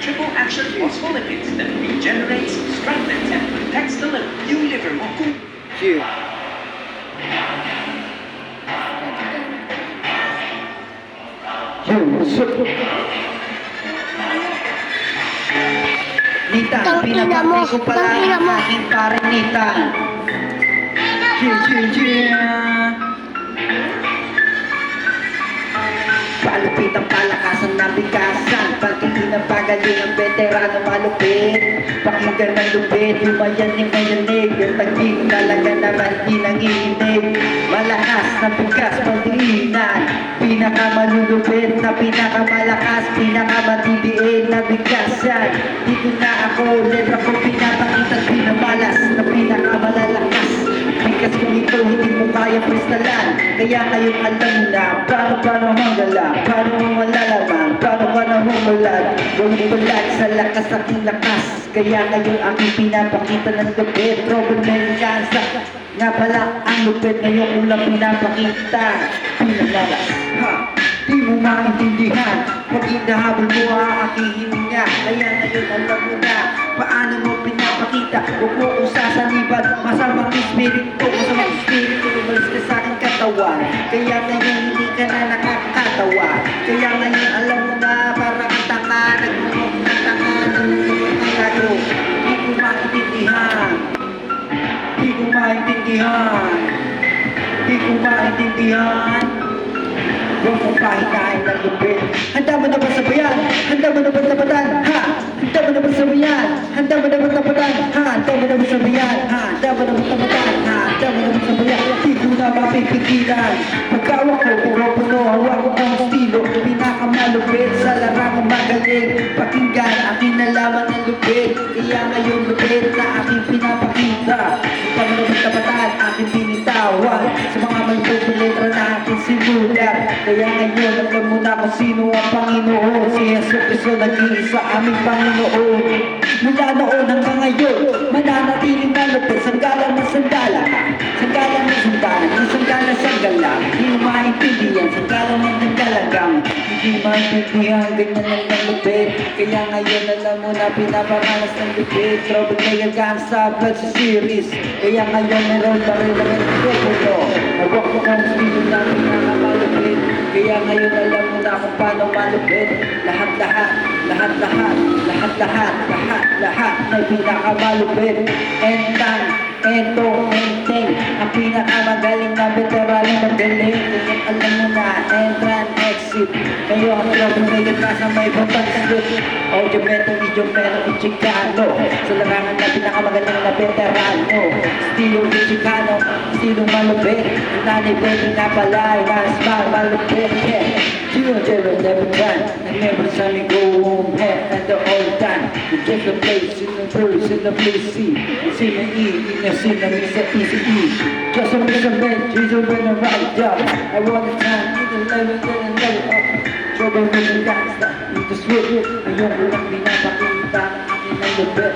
triple action phospholipids that regenerates, strengthens, and protects the liver. Yung liver mo. Yeah. Nita, pinapakay ko pala ang aking paring Nita. Palupit ang palakasan ng bigkasan, pagkikinapagaling ang veterano malupit. Pakinggan ng lupit, humayanig-mayanig, yung taging talaga naman di nangihinig. Malakas na bigas, pagdiinan, pinakamalulupit na pinakamalakas, pinakamatibig na bigkasan. Dito na ako, letra ko pinapakita, pinamalas na pinakamalalakas. Bigas kung ito hindi mo kaya kristalan, kaya ngayon alam na paano manggala, paano mo malalaman, paano ka na humulat. Gawin bulag sa lakas aking lakas, kaya ngayon aking pinapakita ng lupit. Robert Mericanza, nga pala ang lupit ngayon ulang pinapakita. Pinalalas, ha? Di mo maintindihan, pag hinahabol mo ang aking hininga, kaya ngayon alam mo na paano mo pinapakita. Huwag mo kong sasaliban, masamang espiritu, umalis ka sa aking katawan. Kaya ngayon hindi ka na nakakatawa, kaya ngayon alam mo na parang taka, nagmumok na taka, nagmumok na tayo. Di ko maintindihan, di ko maintindihan, di ko maintindihan. Huwag mong pahinain ng lupit. Handa mo na ba sabayan? Handa mo na ba sabayan? Ha? Handa mo na ba sabayan? Handa mo na ba sabayan? Ha? Handa mo na ba sabayan? Ha? Handa mo na ba sabayan? Ha? Handa mo na ba sabayan? Di ko na mapipigilan. Pagkawak ko, puro puno, hawak ko ang estilo. Pinakamalupit sa larangang magaling. Pakinggan, aking nalaman ng lupit. Kaya ngayon lupit na aking pinapakita. Handa mo na ba sabayan? Aking binitawan. Sa mga malupit letra na aking sinulat. Kaya ngayon alam mo na kung sino ang Panginoon. Si Jesus Cristo nag-iisa aming Panginoon. Mula noon hanggang ngayon, mananatiling malupit. Sanggalan na sandala ka, sanggalan na sandala, yung sanggalan na sanggala. Hindi mo maintindihan, sanggalan na nagdalagang. Hindi maintindihan, ganyan lang ng lupit. Kaya ngayon alam mo na pinaparanas ng lupit. Robert Mericanza, Blood Series. Kaya ngayon meron pa rin naman ng pupuno. Nagwak ko kung sino na pinakamalupit. Kaya ngayon alam mo na kung paano malupit. Lahat-lahat na pinakamalupit. Entang, enteng, ang pinakamagaling na veterano magaling. Kaya alam mo na, entran, exit. Kayo ang tropa ngayon nasa may pagpagsagot. Audio metal, video metal, Chicano. Sa larangan na pinakamagaling na veterano. Estilo Chicano, estilo malupit. Nanay pwede na palay, mas malupit, yeah. Zero, never done. I never saw me go home, head at the old time. You just a place in the birds in the blue sea. You see me eat, you know, see me miss it easy eat. Just a miss a man, Jesus when I ride job. I want the time, you can live it, then I live it up. Trouble with the gangsta, you just switch it. Ngayon ko lang pinapakita ang aking nalupit.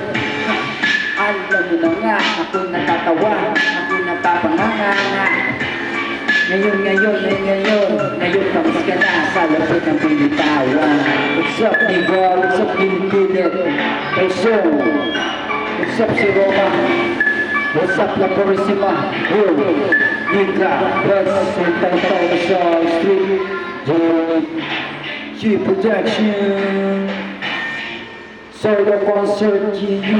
Alam mo na nga, ako natatawa, ako napapanganga. Ngayon, tapos ka na sa lapit ng pinitawan. What's up, nigga? What's up, Pilipinet? What's up, si Roma? What's up, La Purisima? Nigga, best, tayo sa street. G Production. Solo concert, yeah.